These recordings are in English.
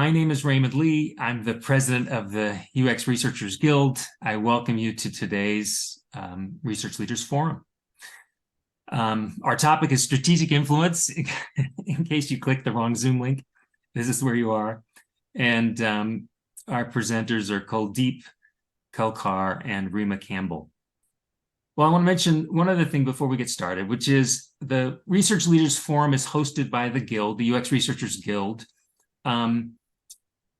My name is Raymond Lee. I'm the president of the UX Researchers Guild. I welcome you to today's Research Leaders Forum. Our topic is strategic influence. In case you clicked the wrong Zoom link, this is where you are. And our presenters are Kuldeep, Kelkar, and Rima Campbell. Well, I want to mention one other thing before we get started, which is the Research Leaders Forum is hosted by the Guild, the UX Researchers Guild.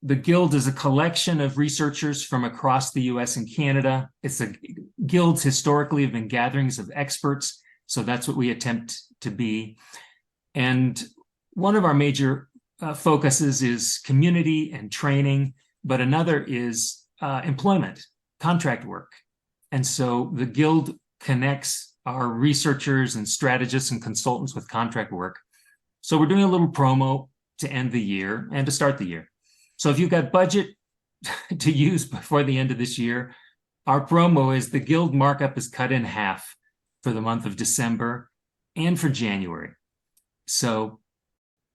The Guild is a collection of researchers from across the US and Canada. Guilds historically have been gatherings of experts, so that's what we attempt to be. And one of our major focuses is community and training, but another is employment, contract work. And so the Guild connects our researchers and strategists and consultants with contract work. So we're doing a little promo to end the year and to start the year. So if you've got budget to use before the end of this year, our promo is the Guild markup is cut in half for the month of December and for January. So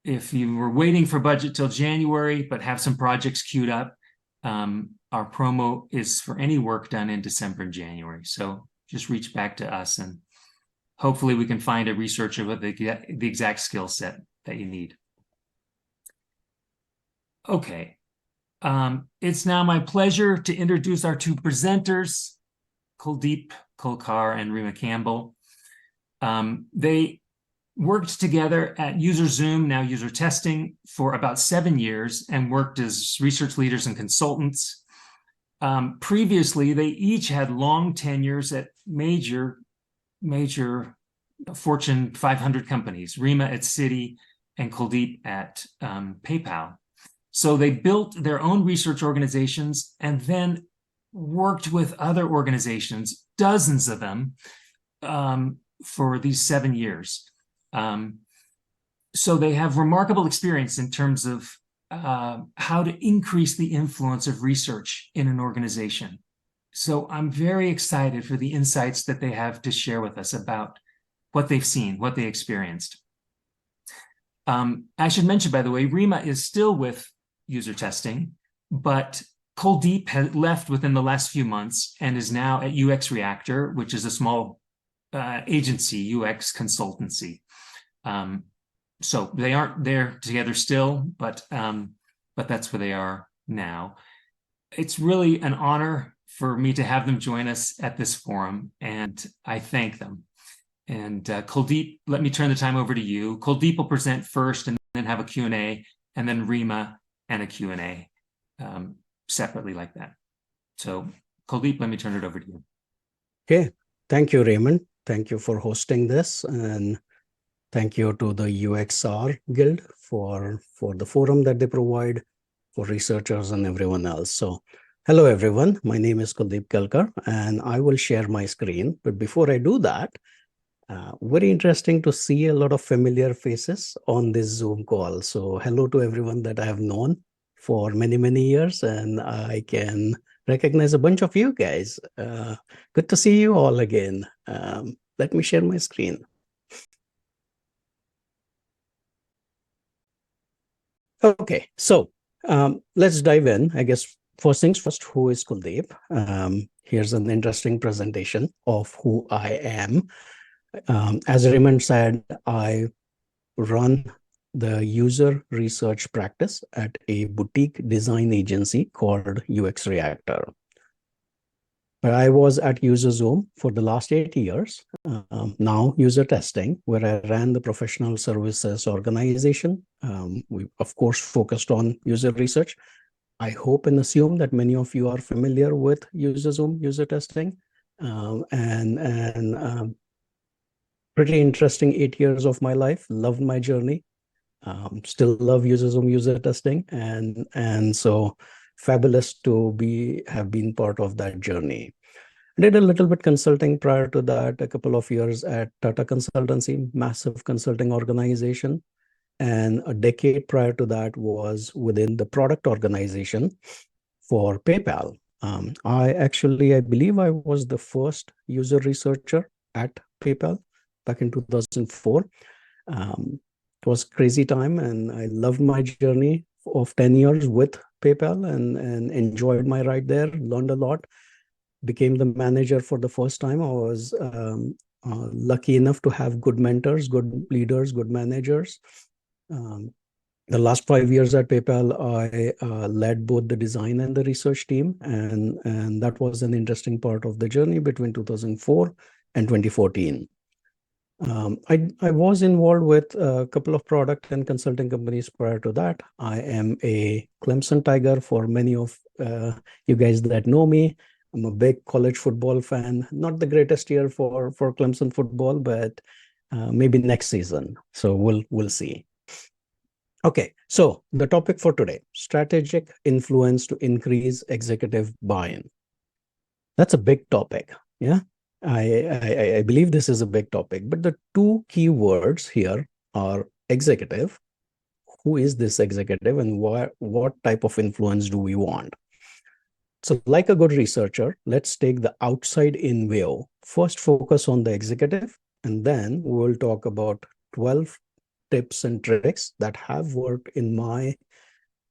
if you were waiting for budget till January, but have some projects queued up, our promo is for any work done in December and January. So just reach back to us and hopefully we can find a researcher with the exact skill set that you need. Okay, it's now my pleasure to introduce our two presenters, Kuldeep Kelkar and Rima Campbell. They worked together at User Zoom, now User Testing, for about 7 years and worked as research leaders and consultants. Previously, they each had long tenures at major Fortune 500 companies, Rima at Citi and Kuldeep at PayPal. So they built their own research organizations and then worked with other organizations, dozens of them, for these 7 years. So they have remarkable experience in terms of how to increase the influence of research in an organization. So I'm very excited for the insights that they have to share with us about what they've seen, what they experienced. I should mention, by the way, Rima is still with User Testing, but Kuldeep had left within the last few months and is now at UX Reactor, which is a small agency, UX consultancy. So they aren't there together still, but that's where they are now. It's really an honor for me to have them join us at this forum, and I thank them. And Kuldeep, let me turn the time over to you. Kuldeep will present first and then have a Q&A, and then Rima and a Q&A separately like that. So Kuldeep, let me turn it over to you. Okay, thank you, Raymond. Thank you for hosting this, and thank you to the UXR Guild for the forum that they provide for researchers and everyone else. So hello, everyone. My name is Kuldeep Kelkar, and I will share my screen. But before I do that, very interesting to see a lot of familiar faces on this Zoom call. So hello to everyone that I have known for many, many years, and I can recognize a bunch of you guys. Good to see you all again. Let me share my screen. Okay, so let's dive in. I guess first things first, who is Kuldeep? Here's an interesting presentation of who I am. As Raymond said, I run the user research practice at a boutique design agency called UX Reactor. But I was at User Zoom for the last 8 years, now User Testing, where I ran the professional services organization. We, of course, focused on user research. I hope and assume that many of you are familiar with User Zoom, User Testing, pretty interesting 8 years of my life. Loved my journey. Still love User Zoom, User Testing, and so fabulous to have been part of that journey. I did a little bit consulting prior to that, a couple of years at Tata Consultancy, massive consulting organization, and a decade prior to that was within the product organization for PayPal. I believe I was the first user researcher at PayPal back in 2004. It was a crazy time, and I loved my journey. of 10 years with PayPal and enjoyed my ride there, learned a lot, became the manager for the first time. I was lucky enough to have good mentors, good leaders, good managers. The last 5 years at PayPal, I led both the design and the research team, and that was an interesting part of the journey between 2004 and 2014. I was involved with a couple of product and consulting companies prior to that. I am a Clemson Tiger for many of you guys that know me. I'm a big college football fan. Not the greatest year for Clemson football, but maybe next season. So we'll see. Okay, so the topic for today: strategic influence to increase executive buy-in. That's a big topic. Yeah. I believe this is a big topic, but the two key words here are executive. Who is this executive, and what type of influence do we want? So like a good researcher, let's take the outside in view. First, focus on the executive, and then we'll talk about 12 tips and tricks that have worked in my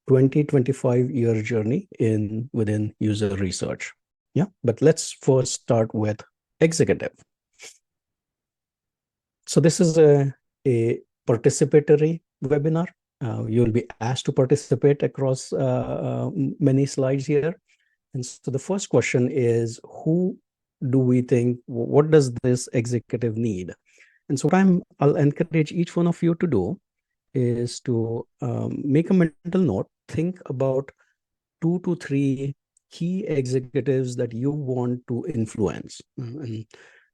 25-year journey within user research. Yeah, but let's first start with executive. So this is a participatory webinar. You'll be asked to participate across many slides here. And so the first question is, who do we think, what does this executive need? And so what I'll encourage each one of you to do is to make a mental note, think about 2 to 3 key executives that you want to influence. And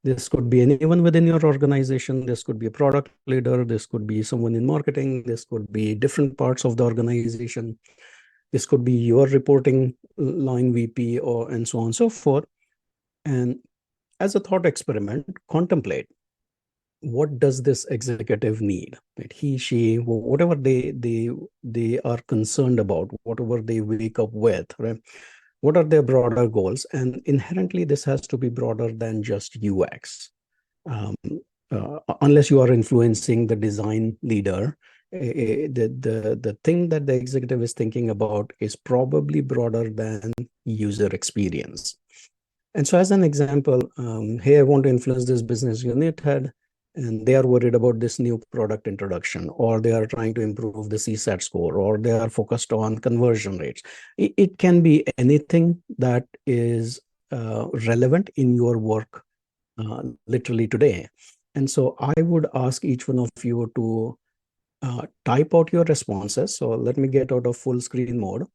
this could be anyone within your organization. This could be a product leader. This could be someone in marketing. This could be different parts of the organization. This could be your reporting line VP and so on and so forth. And as a thought experiment, contemplate, what does this executive need? Right? He, she, whatever they are concerned about, whatever they wake up with, right? What are their broader goals? And inherently, this has to be broader than just UX. Unless you are influencing the design leader, the thing that the executive is thinking about is probably broader than user experience. And so as an example, hey, I want to influence this business unit head, and they are worried about this new product introduction, or they are trying to improve the CSAT score, or they are focused on conversion rates. It can be anything that is relevant in your work literally today. And so I would ask each one of you to type out your responses. So let me get out of full screen mode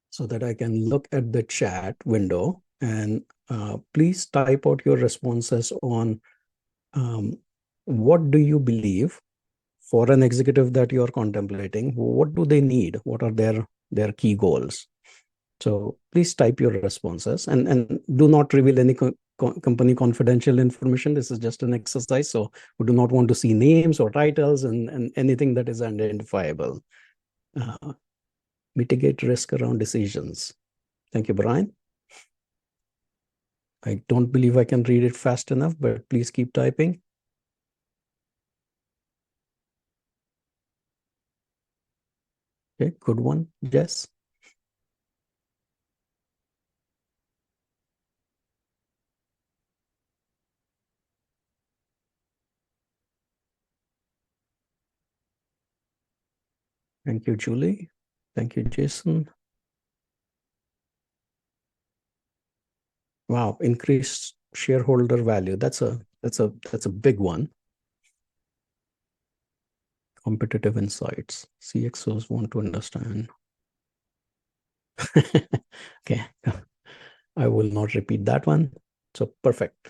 so that I can look at the chat window, and please type out your responses on what do you believe for an executive that you're contemplating? What do they need? What are their key goals? So please type your responses, and do not reveal any company confidential information. This is just an exercise, so we do not want to see names or titles and anything that is identifiable. Mitigate risk around decisions. Thank you, Brian. I don't believe I can read it fast enough, but please keep typing. Okay, good one, Jess. Thank you, Julie. Thank you, Jason. Wow, increased shareholder value. That's a big one. Competitive insights. CXOs want to understand. Okay, I will not repeat that one. So perfect.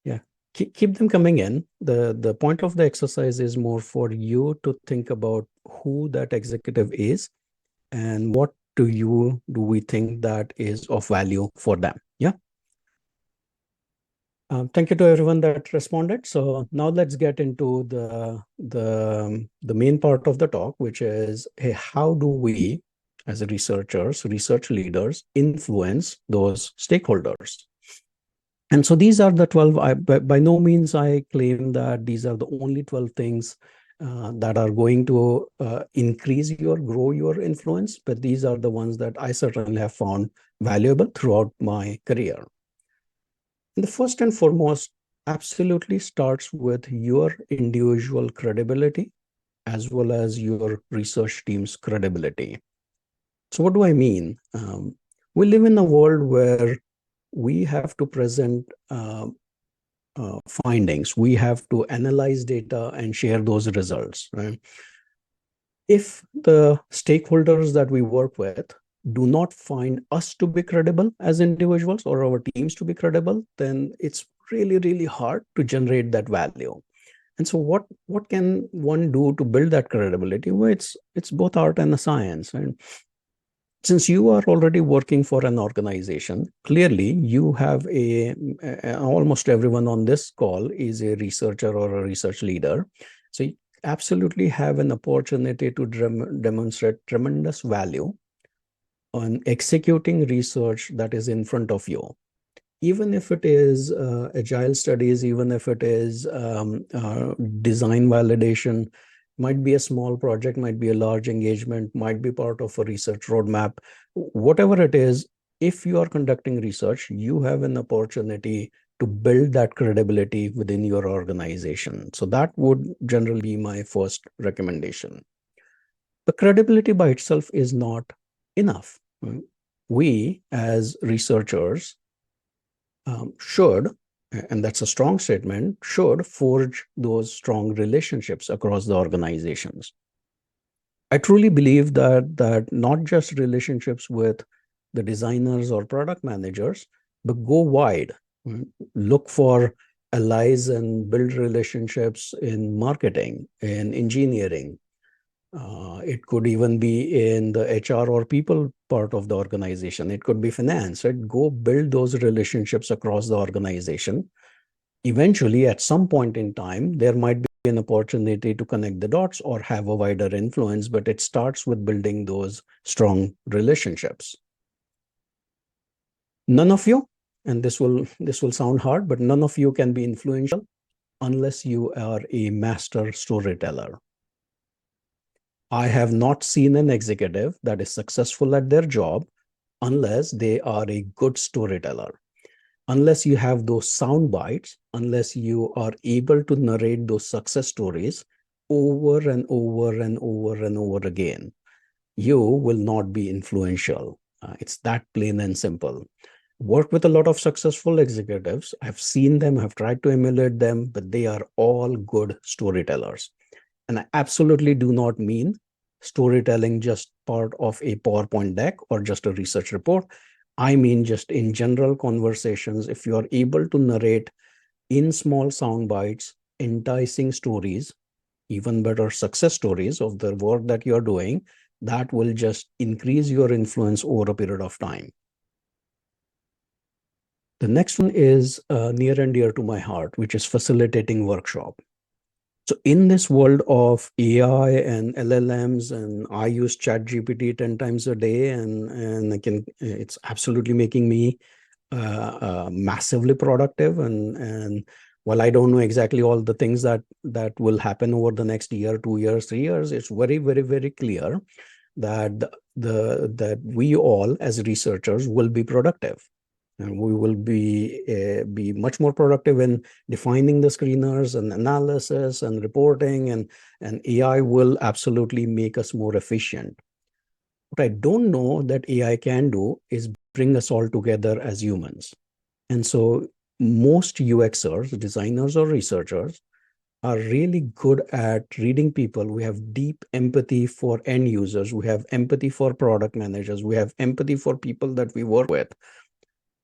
Yeah, keep them coming in. The point of the exercise is more for you to think about who that executive is and what do we think that is of value for them. Yeah. Thank you to everyone that responded. So now let's get into the main part of the talk, which is, hey, how do we, as researchers, research leaders, influence those stakeholders? And so these are the 12. By no means I claim that these are the only 12 things that are going to grow your influence, but these are the ones that I certainly have found valuable throughout my career. And the first and foremost absolutely starts with your individual credibility as well as your research team's credibility. So what do I mean? We live in a world where we have to present findings. We have to analyze data and share those results, right? If the stakeholders that we work with do not find us to be credible as individuals or our teams to be credible, then it's really, really hard to generate that value. And so what can one do to build that credibility? Well, it's both art and a science. And since you are already working for an organization, clearly you have almost everyone on this call is a researcher or a research leader. So you absolutely have an opportunity to demonstrate tremendous value on executing research that is in front of you. Even if it is agile studies, even if it is design validation, might be a small project, might be a large engagement, might be part of a research roadmap, whatever it is, if you are conducting research, you have an opportunity to build that credibility within your organization. So that would generally be my first recommendation. The credibility by itself is not enough. We as researchers should, and that's a strong statement, should forge those strong relationships across the organizations. I truly believe that not just relationships with the designers or product managers, but go wide. Look for allies and build relationships in marketing, in engineering. It could even be in the HR or people part of the organization. It could be finance. Right? Go build those relationships across the organization. Eventually, at some point in time, there might be an opportunity to connect the dots or have a wider influence, but it starts with building those strong relationships. None of you, and this will sound hard, but none of you can be influential unless you are a master storyteller. I have not seen an executive that is successful at their job unless they are a good storyteller. Unless you have those sound bites, unless you are able to narrate those success stories over and over and over and over again, you will not be influential. It's that plain and simple. Work with a lot of successful executives. I've seen them, I've tried to emulate them, but they are all good storytellers. And I absolutely do not mean storytelling just part of a PowerPoint deck or just a research report. I mean just in general conversations, if you are able to narrate in small sound bites, enticing stories, even better success stories of the work that you're doing, that will just increase your influence over a period of time. The next one is near and dear to my heart, which is facilitating workshop. So in this world of AI and LLMs, and I use ChatGPT 10 times a day, and it's absolutely making me massively productive. And while I don't know exactly all the things that will happen over the next year, 2 years, 3 years, it's very, very, very clear that that we all as researchers will be productive. And we will be much more productive in defining the screeners and analysis and reporting, and AI will absolutely make us more efficient. What I don't know that AI can do is bring us all together as humans. And so most UXers, designers or researchers, are really good at reading people. We have deep empathy for end users. We have empathy for product managers. We have empathy for people that we work with.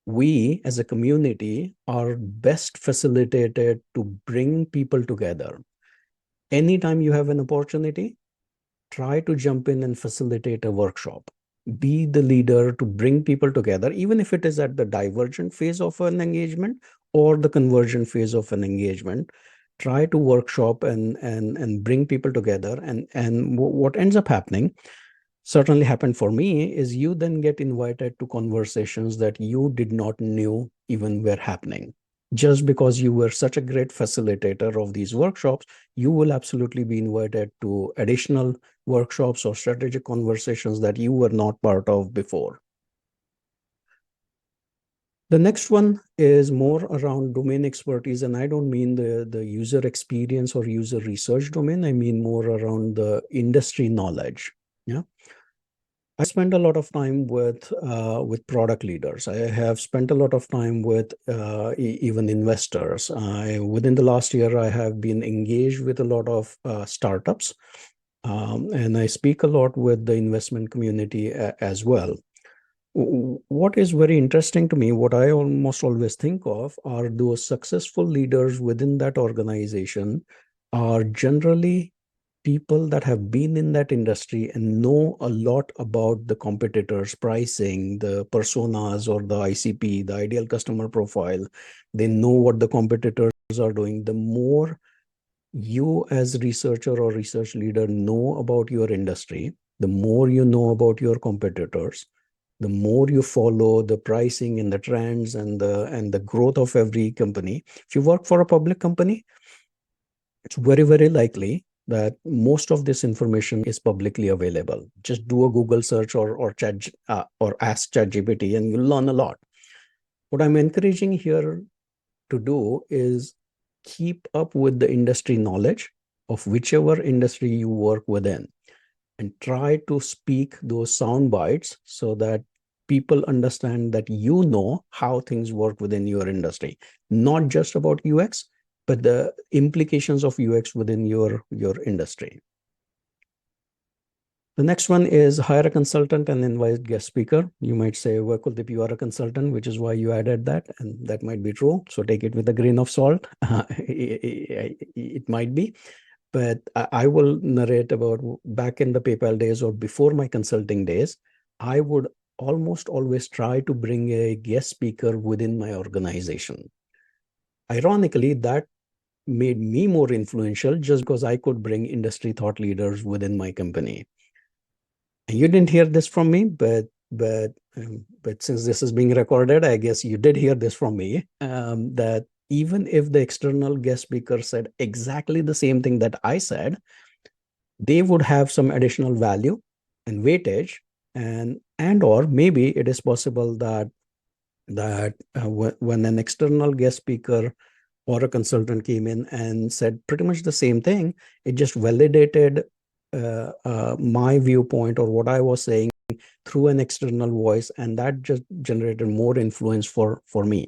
We as a community are best facilitated to bring people together. Anytime you have an opportunity, try to jump in and facilitate a workshop. Be the leader to bring people together, even if it is at the divergent phase of an engagement or the conversion phase of an engagement. Try to workshop and bring people together. And what ends up happening, certainly happened for me, is you then get invited to conversations that you did not knew even were happening. Just because you were such a great facilitator of these workshops, you will absolutely be invited to additional workshops or strategic conversations that you were not part of before. The next one is more around domain expertise, and I don't mean the user experience or user research domain. I mean more around the industry knowledge. Yeah. I spend a lot of time with product leaders. I have spent a lot of time with even investors. Within the last year, I have been engaged with a lot of startups, and I speak a lot with the investment community as well. What is very interesting to me, what I almost always think of, are those successful leaders within that organization are generally people that have been in that industry and know a lot about the competitors' pricing, the personas or the ICP, the ideal customer profile. They know what the competitors are doing. The more you as researcher or research leader know about your industry, the more you know about your competitors, the more you follow the pricing and the trends and the growth of every company. If you work for a public company, it's very, very likely that most of this information is publicly available. Just do a Google search or chat or ask ChatGPT, and you'll learn a lot. What I'm encouraging here to do is keep up with the industry knowledge of whichever industry you work within, and try to speak those sound bites so that people understand that you know how things work within your industry, not just about UX, but the implications of UX within your industry. The next one is hire a consultant and invite guest speaker. You might say, well, Kuldeep, you are a consultant, which is why you added that. And that might be true. So take it with a grain of salt. It might be. But I will narrate about back in the PayPal days or before my consulting days, I would almost always try to bring a guest speaker within my organization. Ironically, that made me more influential just because I could bring industry thought leaders within my company. And you didn't hear this from me, but since this is being recorded, I guess you did hear this from me, that even if the external guest speaker said exactly the same thing that I said, they would have some additional value and weightage, and or maybe it is possible that when an external guest speaker or a consultant came in and said pretty much the same thing, it just validated my viewpoint or what I was saying through an external voice, and that just generated more influence for me.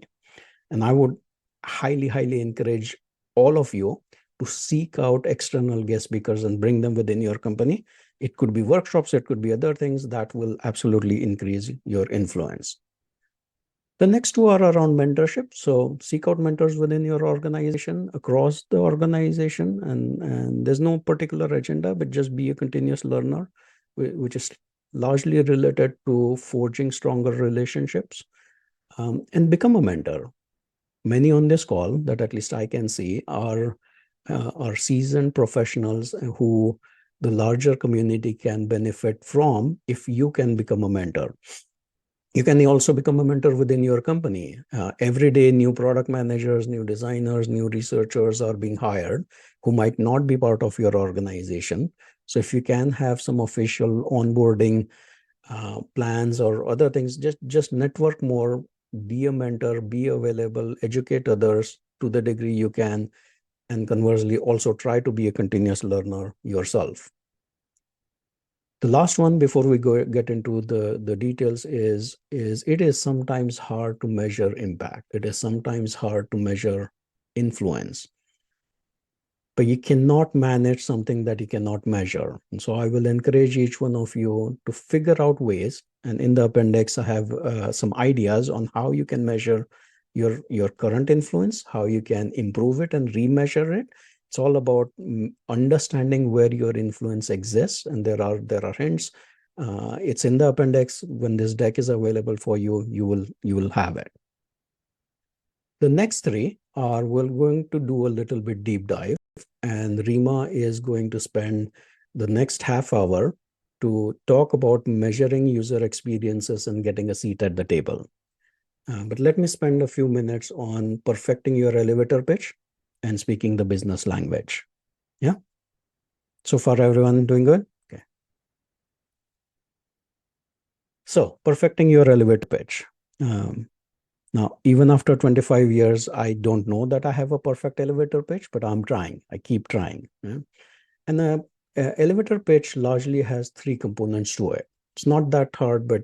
And I would highly encourage all of you to seek out external guest speakers and bring them within your company. It could be workshops, it could be other things that will absolutely increase your influence. The next two are around mentorship. So seek out mentors within your organization, across the organization, and there's no particular agenda, but just be a continuous learner, which is largely related to forging stronger relationships, and become a mentor. Many on this call that at least I can see are seasoned professionals who the larger community can benefit from if you can become a mentor. You can also become a mentor within your company. Every day, new product managers, new designers, new researchers are being hired who might not be part of your organization. So if you can have some official onboarding plans or other things, just network more, be a mentor, be available, educate others to the degree you can, and conversely, also try to be a continuous learner yourself. The last one before we get into the details is it is sometimes hard to measure impact. It is sometimes hard to measure influence. But you cannot manage something that you cannot measure. And so I will encourage each one of you to figure out ways. And in the appendix, I have some ideas on how you can measure your current influence, how you can improve it and remeasure it. It's all about understanding where your influence exists, and there are hints. It's in the appendix. When this deck is available for you, you will have it. The next three are we're going to do a little bit deep dive, and Rima is going to spend the next half hour to talk about measuring user experiences and getting a seat at the table. But let me spend a few minutes on perfecting your elevator pitch and speaking the business language. Yeah. So far, everyone doing good? Okay. So perfecting your elevator pitch. Now, even after 25 years, I don't know that I have a perfect elevator pitch, but I'm trying. I keep trying. Yeah? And the elevator pitch largely has three components to it. It's not that hard, but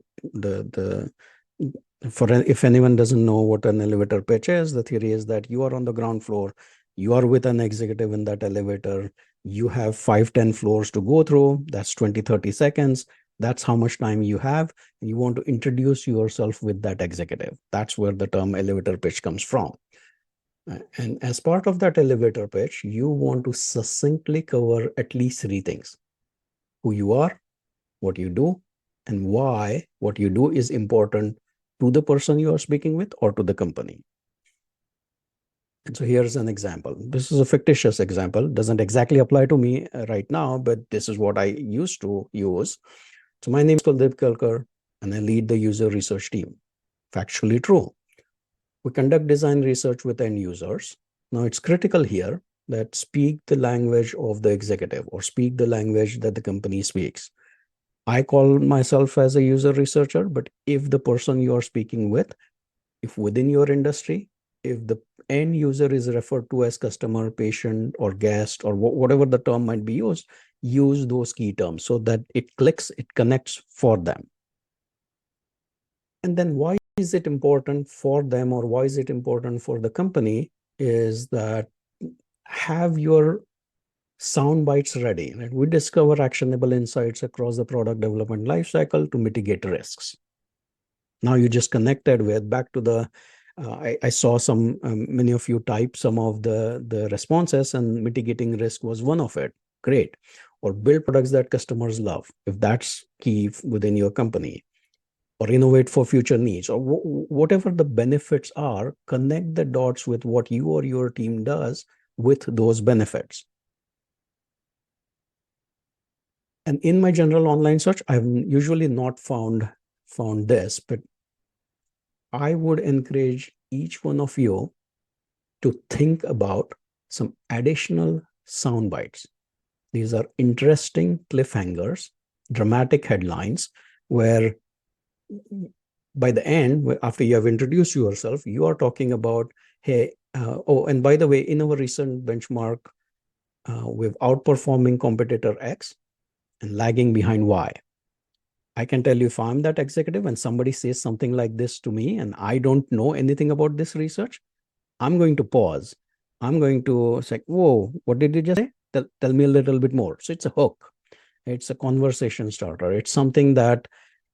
if anyone doesn't know what an elevator pitch is, the theory is that you are on the ground floor, you are with an executive in that elevator, you have 5-10 floors to go through, that's 20-30 seconds. That's how much time you have, and you want to introduce yourself with that executive. That's where the term elevator pitch comes from. And as part of that elevator pitch, you want to succinctly cover at least three things: who you are, what you do, and why what you do is important to the person you are speaking with or to the company. And so here's an example. This is a fictitious example, doesn't exactly apply to me right now, but this is what I used to use. So my name is Kuldeep Kelkar, and I lead the user research team. Factually true. We conduct design research with end users. Now it's critical here that speak the language of the executive or speak the language that the company speaks. I call myself as a user researcher, but if the person you are speaking with, if within your industry, if the end user is referred to as customer, patient, or guest, or whatever the term might be used, use those key terms so that it clicks, it connects for them. And then why is it important for them, or why is it important for the company, is that have your sound bites ready. Right? We discover actionable insights across the product development lifecycle to mitigate risks. Now you just connected with back to the, I saw some, many of you type some of the responses, and mitigating risk was one of it. Great. Or build products that customers love, if that's key within your company. Or innovate for future needs, or whatever the benefits are, connect the dots with what you or your team does with those benefits. And in my general online search, I've usually not found this, but I would encourage each one of you to think about some additional sound bites. These are interesting cliffhangers, dramatic headlines, where by the end, after you have introduced yourself, you are talking about, hey, oh, and by the way, in our recent benchmark, we're outperforming competitor X and lagging behind Y. I can tell you, if I'm that executive and somebody says something like this to me and I don't know anything about this research, I'm going to pause. I'm going to say, whoa, what did you just say? Tell me a little bit more. So it's a hook. It's a conversation starter. It's something that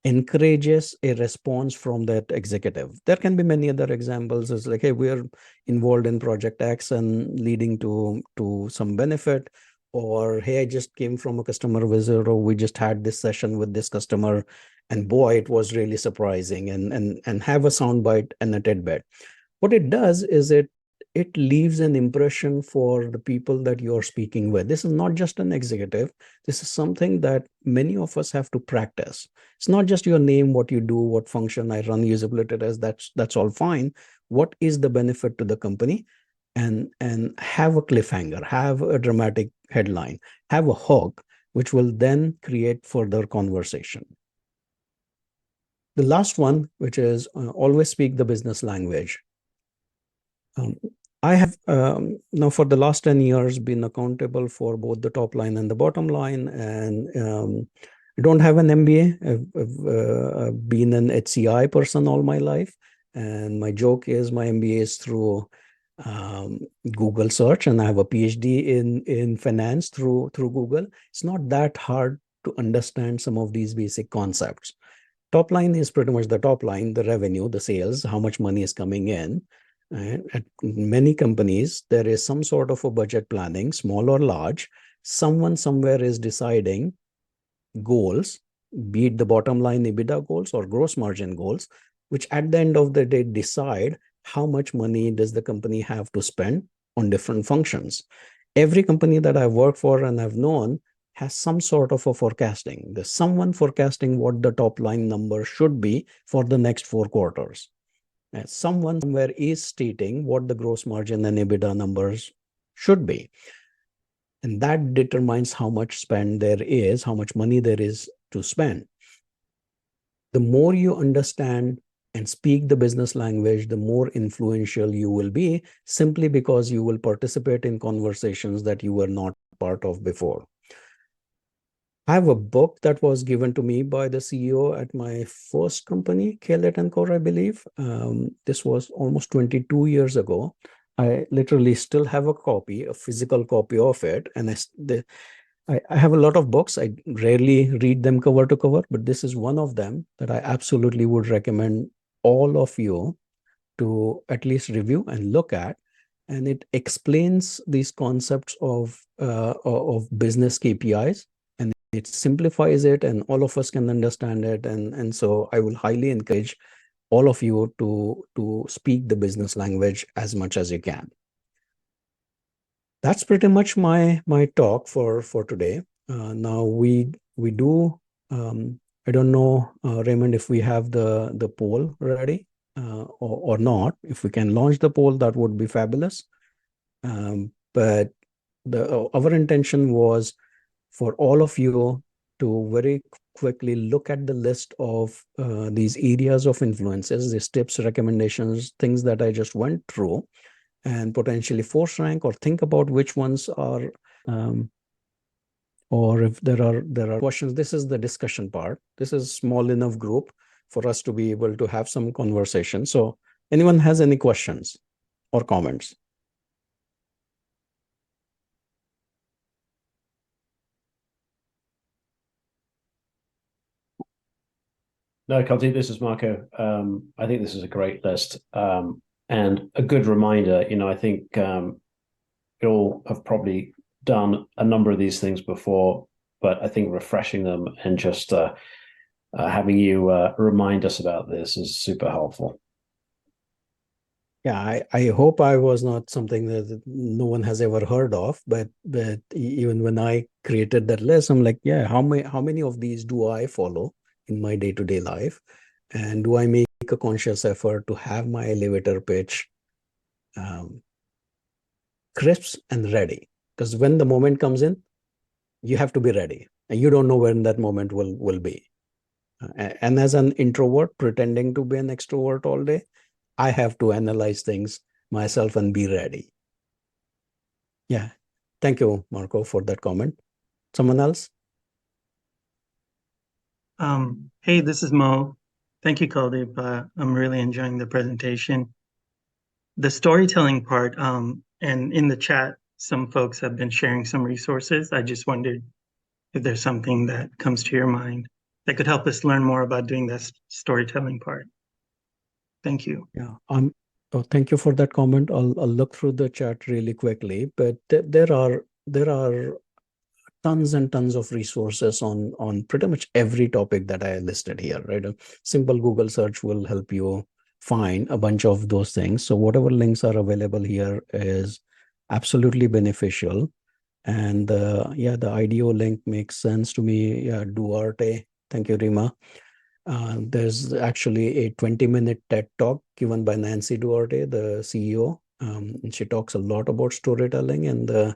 encourages a response from that executive. There can be many other examples. It's like, hey, we're involved in project X and leading to some benefit. Or, hey, I just came from a customer visit, or we just had this session with this customer, and boy, it was really surprising. And have a soundbite and a tidbit. What it does is it leaves an impression for the people that you're speaking with. This is not just an executive. This is something that many of us have to practice. It's not just your name, what you do, what function I run usability as. That's all fine. What is the benefit to the company? And have a cliffhanger, have a dramatic headline, have a hook, which will then create further conversation. The last one, which is always speak the business language. I have now for the last 10 years been accountable for both the top line and the bottom line, and I don't have an MBA. I've been an HCI person all my life, and my joke is my MBA is through Google search, and I have a PhD in finance through Google. It's not that hard to understand some of these basic concepts. Top line is pretty much the top line, the revenue, the sales, how much money is coming in. And at many companies, there is some sort of a budget planning, small or large. Someone somewhere is deciding goals, be it the bottom line EBITDA goals or gross margin goals, which at the end of the day decide how much money does the company have to spend on different functions. Every company that I've worked for and I've known has some sort of a forecasting. There's someone forecasting what the top line number should be for the next 4 quarters. Someone somewhere is stating what the gross margin and EBITDA numbers should be. And that determines how much spend there is, how much money there is to spend. The more you understand and speak the business language, the more influential you will be, simply because you will participate in conversations that you were not part of before. I have a book that was given to me by the CEO at my first company, Kelkar, I believe. This was almost 22 years ago. I literally still have a copy, a physical copy of it. And I have a lot of books. I rarely read them cover to cover, but this is one of them that I absolutely would recommend all of you to at least review and look at. And it explains these concepts of business KPIs, and it simplifies it, and all of us can understand it. And so I will highly encourage all of you to speak the business language as much as you can. That's pretty much my talk for today. Now we do. I don't know, Raymond, if we have the poll ready or not. If we can launch the poll, that would be fabulous. But our intention was for all of you to very quickly look at the list of these areas of influences, these tips, recommendations, things that I just went through, and potentially force rank or think about which ones are, or if there are questions. This is the discussion part. This is small enough group for us to be able to have some conversation. So anyone has any questions or comments? No, Kuldeep, this is Marco. I think this is a great list and a good reminder. I think you all have probably done a number of these things before, but I think refreshing them and just having you remind us about this is super helpful. Yeah, I hope I was not something that no one has ever heard of, but even when I created that list, I'm like, yeah, how many of these do I follow in my day-to-day life? And do I make a conscious effort to have my elevator pitch crisp and ready? Because when the moment comes in, you have to be ready, and you don't know when that moment will be. And as an introvert pretending to be an extrovert all day, I have to analyze things myself and be ready. Yeah. Thank you, Marco, for that comment. Someone else? Hey, this is Mo. Thank you, Kuldeep. I'm really enjoying the presentation. The storytelling part, and in the chat, some folks have been sharing some resources. I just wondered if there's something that comes to your mind that could help us learn more about doing this storytelling part. Thank you. Yeah. Thank you for that comment. I'll look through the chat really quickly, but there are tons and tons of resources on pretty much every topic that I listed here, right? A simple Google search will help you find a bunch of those things. So whatever links are available here is absolutely beneficial. And yeah, the IDEO link makes sense to me. Yeah, Duarte. Thank you, Rima. There's actually a 20-minute TED talk given by Nancy Duarte, the CEO. And she talks a lot about storytelling, and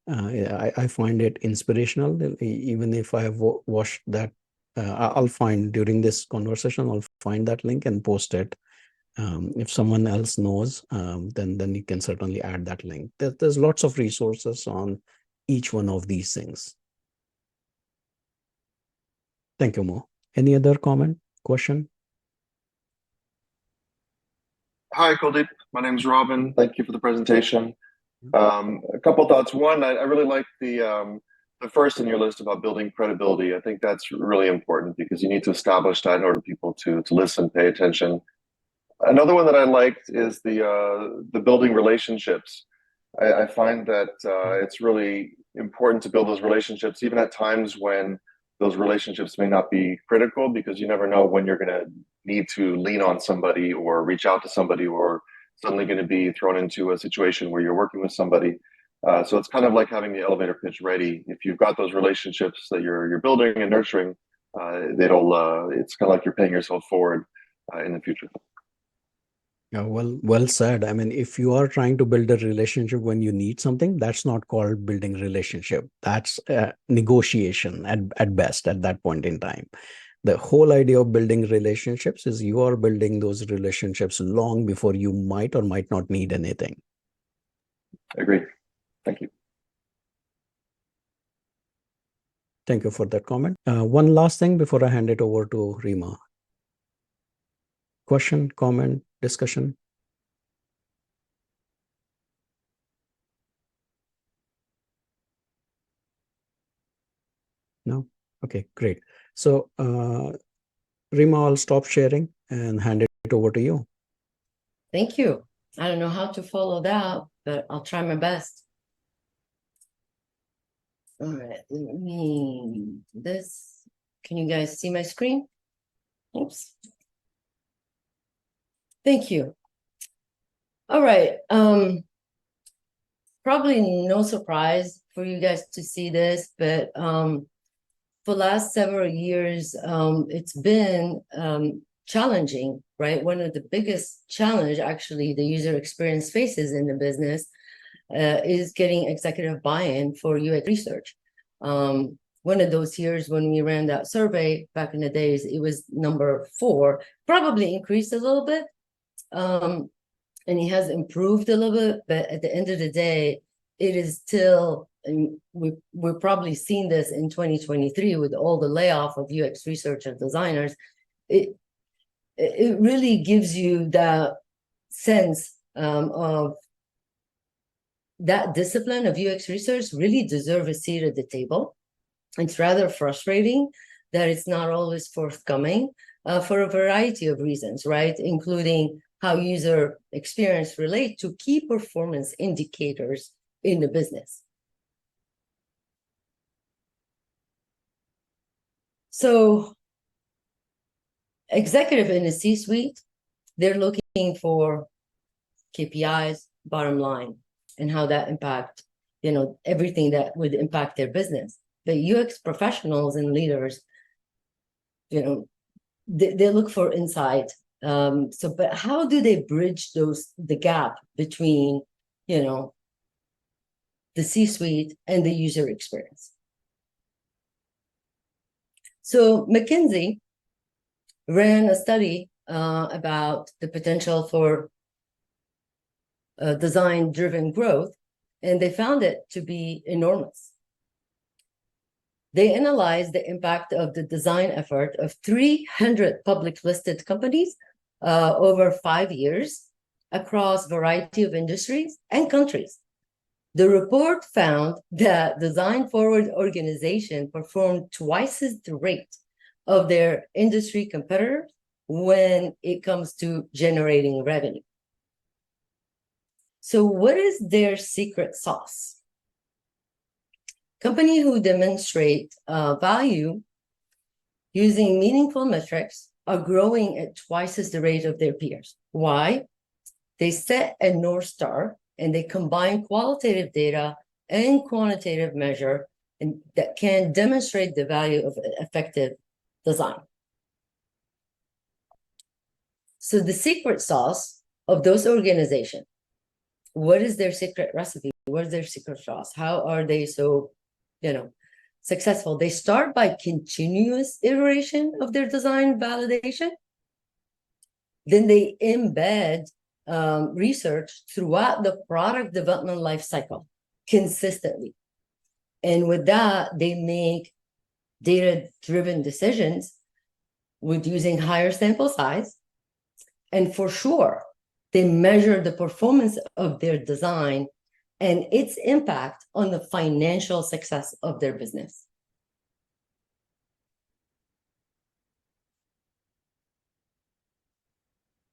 I find it inspirational. Even if I have watched that, I'll find during this conversation, I'll find that link and post it. If someone else knows, then you can certainly add that link. There's lots of resources on each one of these things. Thank you, Mo. Any other comment, question? Hi, Kuldeep. My name is Robin. Thank you for the presentation. A couple thoughts. One, I really like the first in your list about building credibility. I think that's really important because you need to establish that in order for people to listen, pay attention. Another one that I liked is the building relationships. I find that it's really important to build those relationships, even at times when those relationships may not be critical, because you never know when you're going to need to lean on somebody or reach out to somebody, or suddenly going to be thrown into a situation where you're working with somebody. So it's kind of like having the elevator pitch ready. If you've got those relationships that you're building and nurturing, it's kind of like you're paying yourself forward in the future. Yeah, well said. I mean, if you are trying to build a relationship when you need something, that's not called building relationship. That's negotiation at best at that point in time. The whole idea of building relationships is you are building those relationships long before you might or might not need anything. Agreed. Thank you. Thank you for that comment. One last thing before I hand it over to Rima. Question, comment, discussion? No? Okay, great. So, Rima, I'll stop sharing and hand it over to you. Thank you. I don't know how to follow that, but I'll try my best. All right, let me do this. Can you guys see my screen? Oops. Thank you. All right. Probably no surprise for you guys to see this, but for the last several years, it's been challenging, right? One of the biggest challenge actually the user experience faces in the business is getting executive buy-in for UX research. One of those years when we ran that survey back in the days, it was number 4, probably increased a little bit. And it has improved a little bit, but at the end of the day, it is still, and we're probably seeing this in 2023 with all the layoff of UX researchers, designers. It really gives you that sense of that discipline of UX research really deserve a seat at the table. It's rather frustrating that it's not always forthcoming for a variety of reasons, right? Including how user experience relate to key performance indicators in the business. So executive in the C-suite, they're looking for KPIs, bottom line, and how that impact, everything that would impact their business. The UX professionals and leaders, they look for insight. But how do they bridge the gap between, the C-suite and the user experience? So McKinsey ran a study about the potential for design-driven growth, and they found it to be enormous. They analyzed the impact of the design effort of 300 public listed companies over 5 years across a variety of industries and countries. The report found that design-forward organizations performed twice as the rate of their industry competitors when it comes to generating revenue. So what is their secret sauce? Companies who demonstrate value using meaningful metrics are growing at twice as the rate of their peers. Why? They set a North Star and they combine qualitative data and quantitative measure and that can demonstrate the value of effective design. So the secret sauce of those organizations, what is their secret recipe? What is their secret sauce? How are they so, successful? They start by continuous iteration of their design validation. Then they embed research throughout the product development life cycle consistently. And with that, they make data-driven decisions with using higher sample size. And for sure, they measure the performance of their design and its impact on the financial success of their business.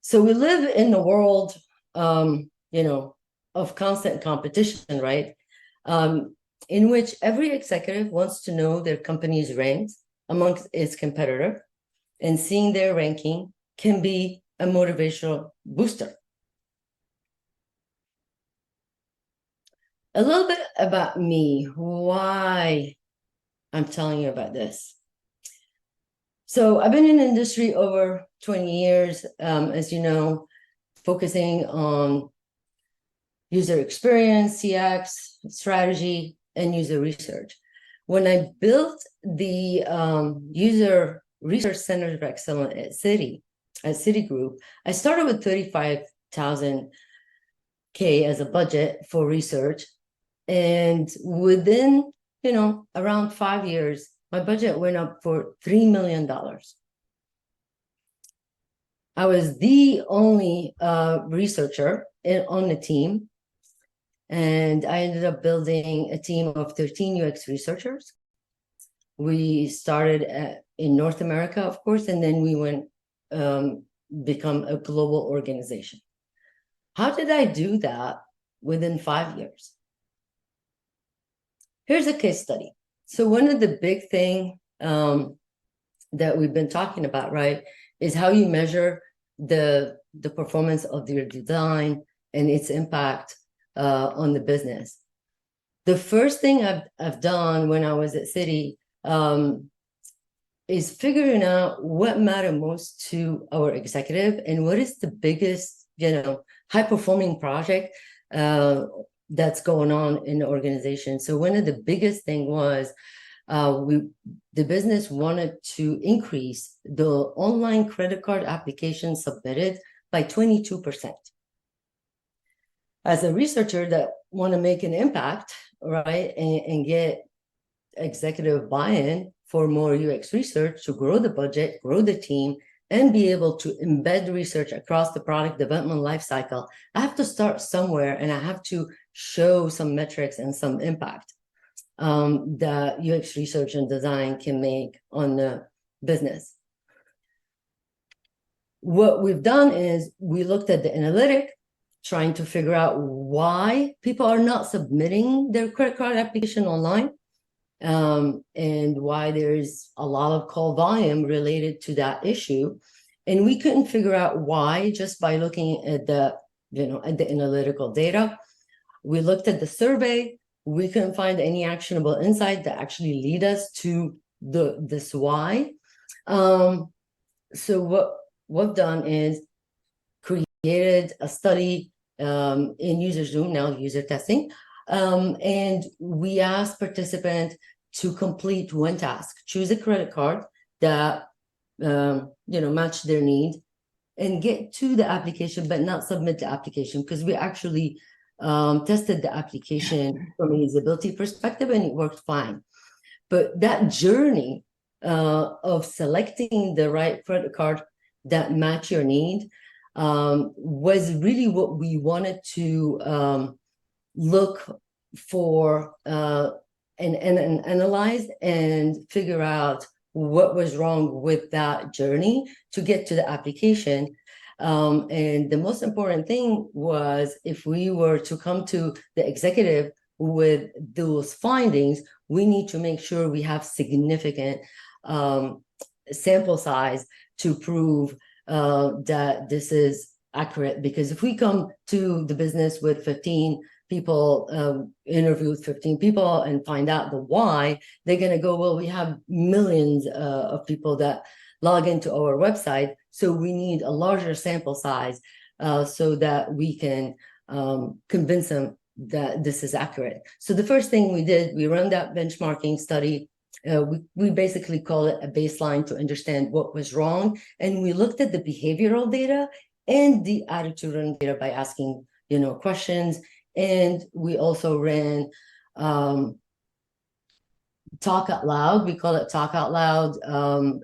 So we live in a world, of constant competition, right? In which every executive wants to know their company's ranks amongst its competitor, and seeing their ranking can be a motivational booster. A little bit about me, why I'm telling you about this. So I've been in the industry over 20 years, as you know, focusing on user experience, CX, strategy, and user research. When I built the user research centers of excellence at Citigroup, I started with 35,000 as a budget for research. And within, around 5 years, my budget went up for $3 million. I was the only researcher on the team. And I ended up building a team of 13 UX researchers. We started in North America, of course, and then we went become a global organization. How did I do that within 5 years? Here's a case study. So one of the big thing that we've been talking about, right, is how you measure the performance of your design and its impact on the business. The first thing I've done when I was at Citi is figuring out what mattered most to our executive and what is the biggest, high performing project that's going on in the organization. So one of the biggest thing was the business wanted to increase the online credit card applications submitted by 22%. As a researcher that want to make an impact, right, and get executive buy-in for more UX research to grow the budget, grow the team, and be able to embed research across the product development lifecycle, I have to start somewhere and I have to show some metrics and some impact that UX research and design can make on the business. What we've done is we looked at the analytic, trying to figure out why people are not submitting their credit card application online, and why there's a lot of call volume related to that issue. And we couldn't figure out why just by looking at the analytical data. We looked at the survey. We couldn't find any actionable insight that actually lead us to this why. So what we've done is created a study in user Zoom, now user testing, and we asked participants to complete one task, choose a credit card that match their need, and get to the application, but not submit the application, because we actually tested the application from a usability perspective, and it worked fine. But that journey of selecting the right credit card that match your need was really what we wanted to look for and analyze and figure out what was wrong with that journey to get to the application. And the most important thing was, if we were to come to the executive with those findings, we need to make sure we have significant sample size to prove that this is accurate. Because if we come to the business with 15 people, interview with 15 people and find out the why, they're going to go, well, we have millions of people that log into our website, so we need a larger sample size so that we can convince them that this is accurate. So the first thing we did, we ran that benchmarking study. We basically call it a baseline to understand what was wrong. And we looked at the behavioral data and the attitudinal data by asking, questions. And we also ran talk out loud. We call it talk out loud,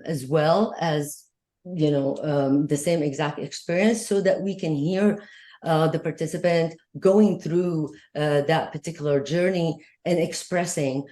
as well as, the same exact experience, so that we can hear the participant going through that particular journey and expressing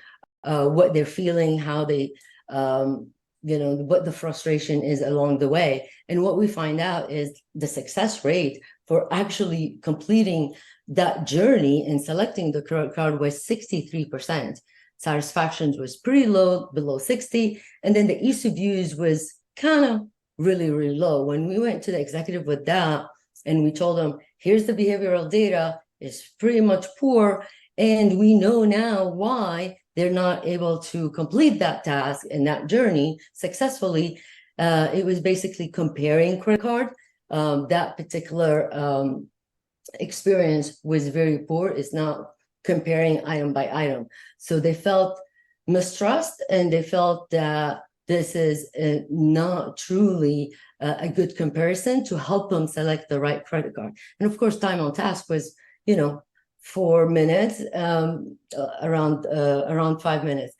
what they're feeling, how they, what the frustration is along the way. And what we find out is the success rate for actually completing that journey and selecting the credit card was 63%. Satisfaction was pretty low, below 60. And then the ease of use was kind of really, really low. When we went to the executive with that and we told them, here's the behavioral data, it's pretty much poor. And we know now why they're not able to complete that task and that journey successfully. It was basically comparing credit card that particular experience was very poor. It's not comparing item by item. So they felt mistrust, and they felt that this is not truly a good comparison to help them select the right credit card. And of course, time on task was, 4 minutes, around 5 minutes.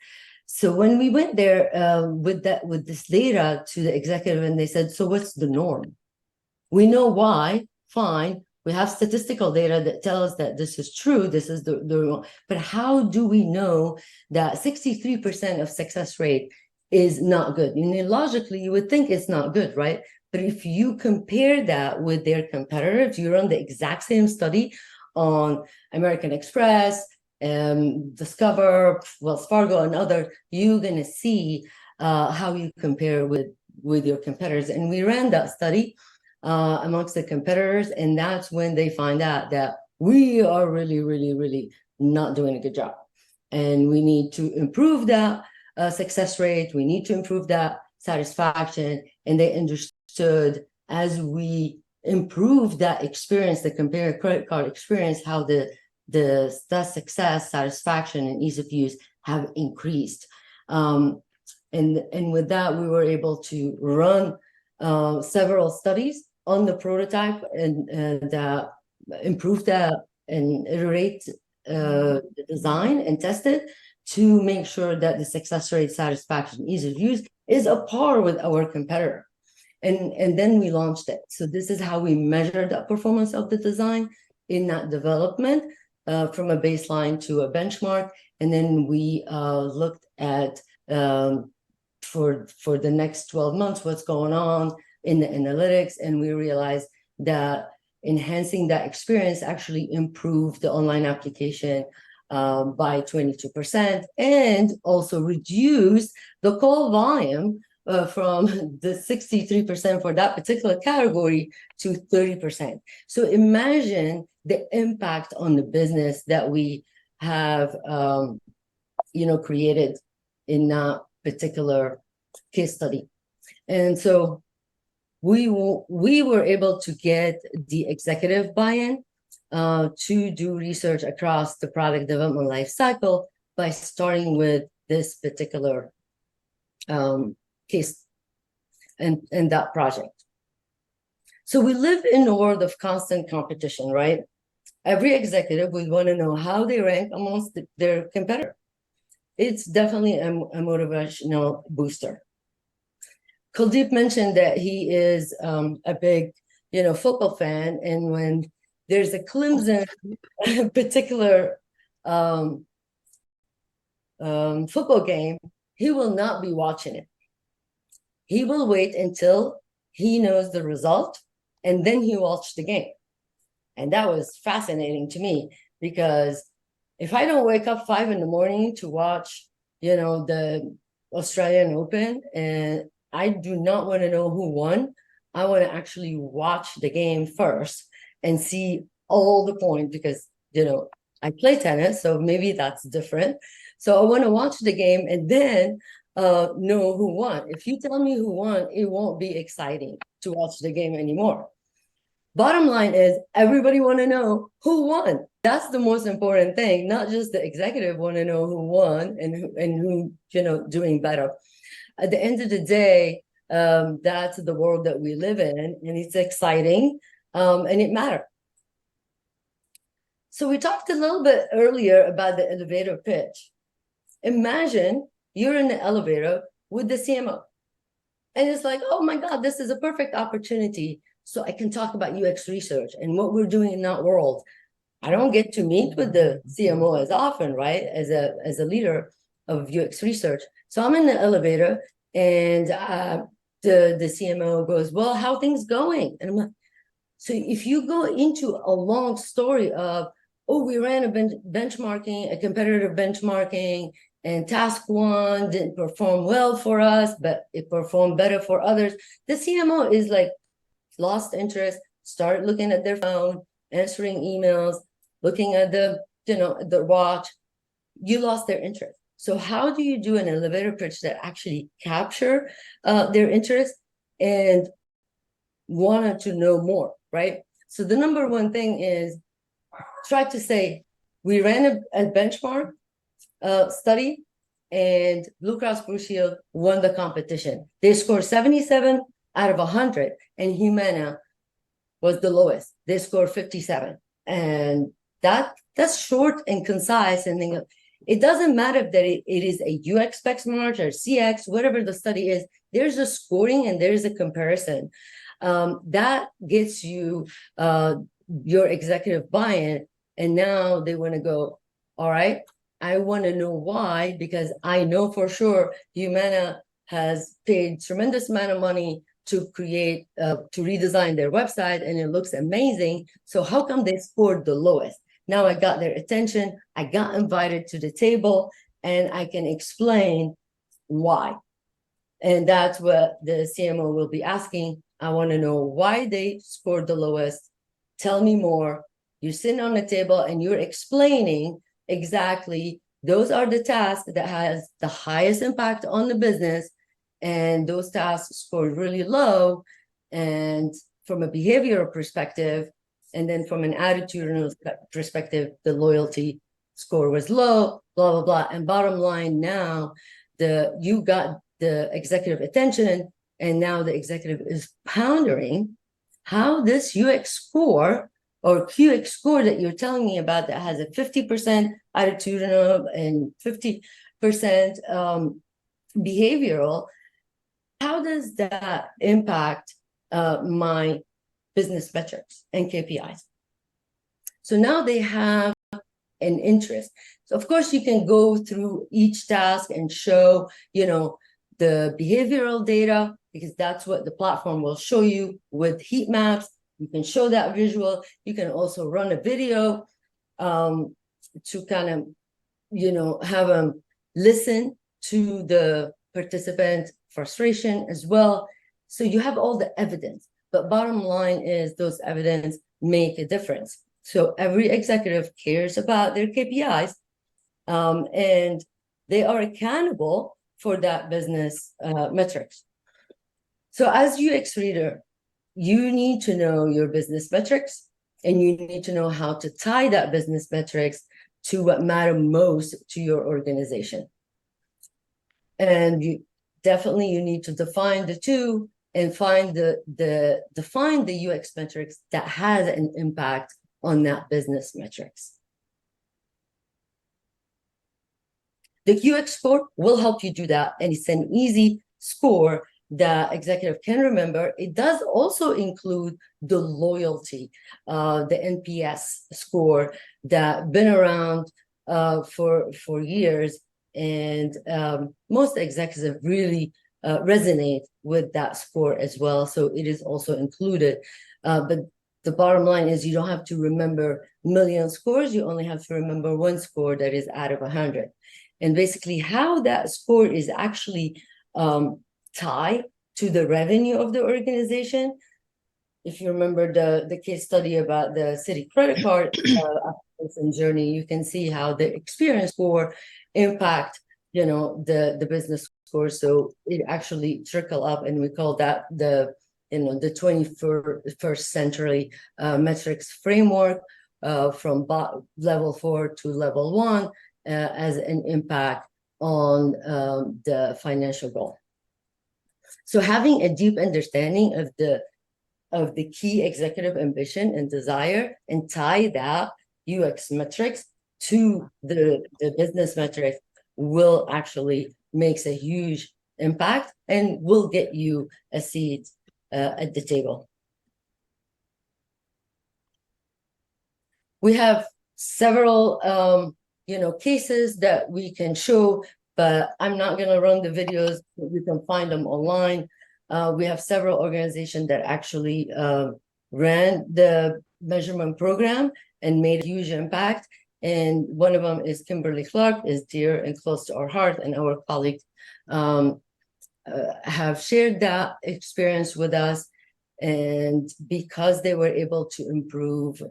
So when we went there with this data to the executive, and they said, so what's the norm? We know why, fine. We have statistical data that tell us that this is true, this is the but how do we know that 63% of success rate is not good? Logically, you would think it's not good, right? But if you compare that with their competitors, you run the exact same study on American Express, Discover, Wells Fargo, and other, you're going to see how you compare with your competitors. And we ran that study amongst the competitors, and that's when they find out that we are really, really, really not doing a good job, and we need to improve that success rate. We need to improve that satisfaction, and they understood as we improve that experience, the compare credit card experience, how the success, satisfaction, and ease of use have increased. And with that, we were able to run several studies on the prototype and improve that and iterate the design and test it to make sure that the success rate, satisfaction, ease of use is a par with our competitor. And then we launched it. So this is how we measure the performance of the design in that development from a baseline to a benchmark. And then we looked at for the next 12 months, what's going on in the analytics. And we realized that enhancing that experience actually improved the online application by 22% and also reduced the call volume from the 63% for that particular category to 30%. So imagine the impact on the business that we have, created in that particular case study. And so we were able to get the executive buy-in to do research across the product development life cycle by starting with this particular case and that project. So we live in a world of constant competition, right? Every executive would want to know how they rank amongst their competitor. It's definitely a motivational booster. Kuldeep mentioned that he is a big, football fan, and when there's a Clemson particular football game, he will not be watching it. He will wait until he knows the result, and then he watch the game. And that was fascinating to me, because if I don't wake up 5 a.m. to watch, the Australian Open, and I do not want to know who won, I want to actually watch the game first and see all the points, because, I play tennis, so maybe that's different. So I want to watch the game and then know who won. If you tell me who won, it won't be exciting to watch the game anymore. Bottom line is, everybody want to know who won. That's the most important thing. Not just the executive want to know who won and who doing better. At the end of the day, that's the world that we live in, and it's exciting, and it matters. So we talked a little bit earlier about the elevator pitch. Imagine you're in the elevator with the CMO, and it's like, oh my God, this is a perfect opportunity. So I can talk about UX research and what we're doing in that world. I don't get to meet with the CMO as often, right? As a leader of UX research. So I'm in the elevator, and the CMO goes, well, how are things going? And I'm like, so if you go into a long story of, oh, we ran a benchmarking, a competitive benchmarking, and task 1 didn't perform well for us, but it performed better for others. The CMO is like, lost interest, start looking at their phone, answering emails, looking at the watch. You lost their interest. So how do you do an elevator pitch that actually capture their interest and wanted to know more, right? So the number one thing is try to say, we ran a benchmark study, and Blue Cross Blue Shield won the competition. They scored 77 out of 100, and Humana was the lowest. They scored 57. And that's short and concise. And it doesn't matter that it is a UX benchmark or CX, whatever the study is, there's a scoring and there's a comparison. That gets you your executive buy-in. And now they want to go, all right, I want to know why, because I know for sure Humana has paid tremendous amount of money to create, to redesign their website, and it looks amazing. So how come they scored the lowest? Now I got their attention, I got invited to the table, and I can explain why. And that's what the CMO will be asking. I want to know why they scored the lowest. Tell me more. You're sitting on the table and you're explaining exactly those are the tasks that has the highest impact on the business, and those tasks scored really low. And from a behavioral perspective, and then from an attitudinal perspective, the loyalty score was low, blah, blah, blah. And bottom line now, you got the executive attention, and now the executive is pondering how this UX score or QX score that you're telling me about that has a 50% attitudinal and 50% behavioral, how does that impact my business metrics and KPIs? So now they have an interest. So of course you can go through each task and show, the behavioral data, because that's what the platform will show you with heat maps. You can show that visual. You can also run a video to kind of, have them listen to the participant frustration as well. So you have all the evidence, but bottom line is those evidence make a difference. So every executive cares about their KPIs, and they are accountable for that business metrics. So as UX reader, you need to know your business metrics, and you need to know how to tie that business metrics to what matter most to your organization. And you need to define the two and define the UX metrics that has an impact on that business metrics. The QX score will help you do that, and it's an easy score that executive can remember. It does also include the loyalty, the NPS score that been around for years, and most executives really resonate with that score as well. So it is also included. But the bottom line is you don't have to remember a million scores. You only have to remember one score that is out of 100. And basically how that score is actually tied to the revenue of the organization. If you remember the case study about the city credit card application journey, you can see how the experience score impact, the business score. So it actually trickle up, and we call that the 21st century metrics framework from level 4 to level 1 as an impact on the financial goal. So having a deep understanding of the key executive ambition and desire, and tie that UX metrics to the business metrics will actually makes a huge impact and will get you a seat at the table. We have several cases that we can show, but I'm not going to run the videos. You can find them online. We have several organizations that actually ran the measurement program and made a huge impact. And one of them is Kimberly-Clark, is dear and close to our heart, and our colleagues have shared that experience with us. And because they were able to improve,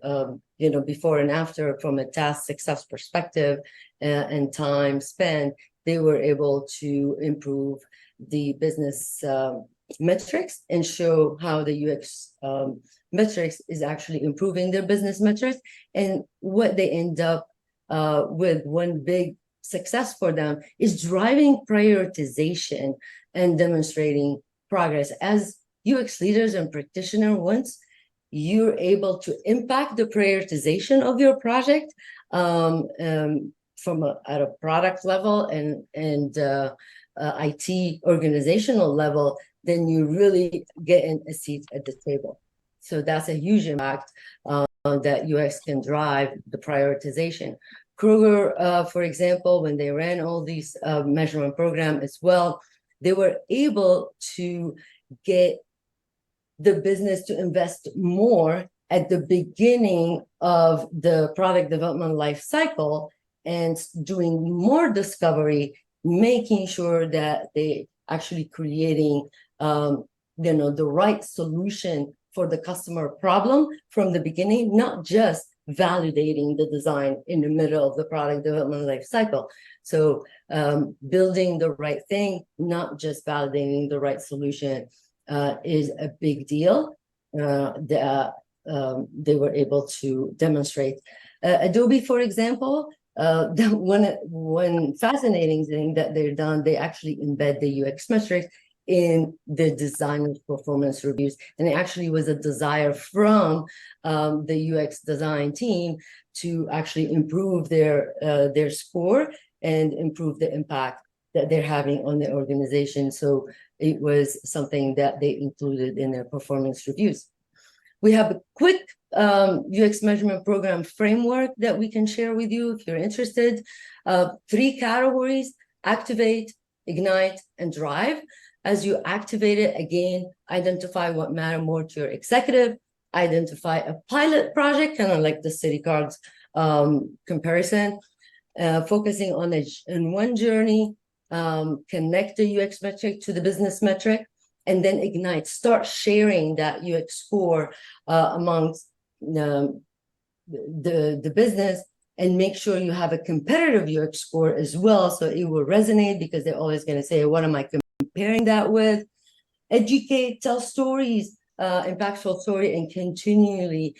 before and after from a task success perspective and time spent, they were able to improve the business metrics and show how the UX metrics is actually improving their business metrics, and what they end up with one big success for them is driving prioritization and demonstrating progress. As UX leaders and practitioners, once you're able to impact the prioritization of your project at a product level and IT organizational level, then you really get in a seat at the table. So that's a huge impact that UX can drive the prioritization. Kroger, for example, when they ran all these measurement program as well, they were able to get the business to invest more at the beginning of the product development life cycle and doing more discovery, making sure that they actually creating the right solution for the customer problem from the beginning, not just validating the design in the middle of the product development life cycle. So building the right thing, not just validating the right solution, is a big deal that they were able to demonstrate. Adobe, for example, one fascinating thing that they've done, they actually embed the UX metrics in the designer's performance reviews. And it actually was a desire from the UX design team to actually improve their score and improve the impact that they're having on the organization. So it was something that they included in their performance reviews. We have a quick UX measurement program framework that we can share with you if you're interested. 3 categories: activate, ignite, and drive. As you activate it, again, identify what matters more to your executive, identify a pilot project, kind of like the city cards comparison, focusing on one journey, connect the UX metric to the business metric, and then ignite. Start sharing that UX score amongst the business, and make sure you have a competitive UX score as well, so it will resonate, because they're always going to say, what am I comparing that with? Educate, tell stories, impactful story, and continually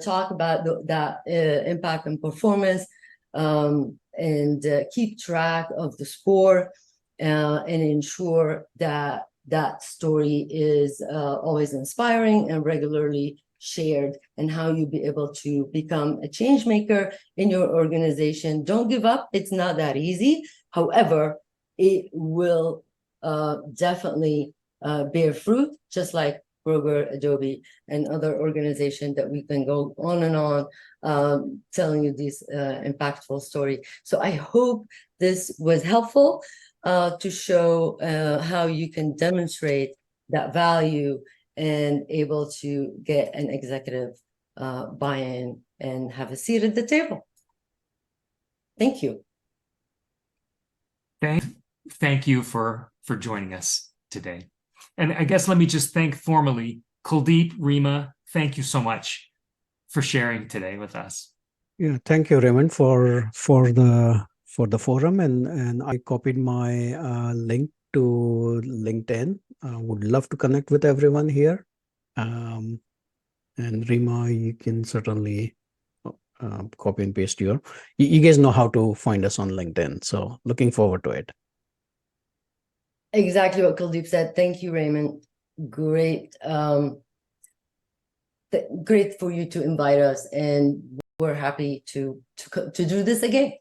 talk about that impact and performance, and keep track of the score, and ensure that that story is always inspiring and regularly shared, and how you be able to become a change maker in your organization. Don't give up. It's not that easy. However, it will definitely bear fruit, just like Kroger, Adobe, and other organizations that we can go on and on telling you this impactful story. So I hope this was helpful to show how you can demonstrate that value and able to get an executive buy-in and have a seat at the table. Thank you. Thank you for joining us today. And I guess let me just thank formally Kuldeep, Rima. Thank you so much for sharing today with us. Yeah, thank you, Raymond, for the forum, and I copied my link to LinkedIn. Would love to connect with everyone here. And Rima, you can certainly copy and paste you guys know how to find us on LinkedIn. So looking forward to it. Exactly what Kuldeep said. Thank you, Raymond. Great. Great for you to invite us, and we're happy to do this again.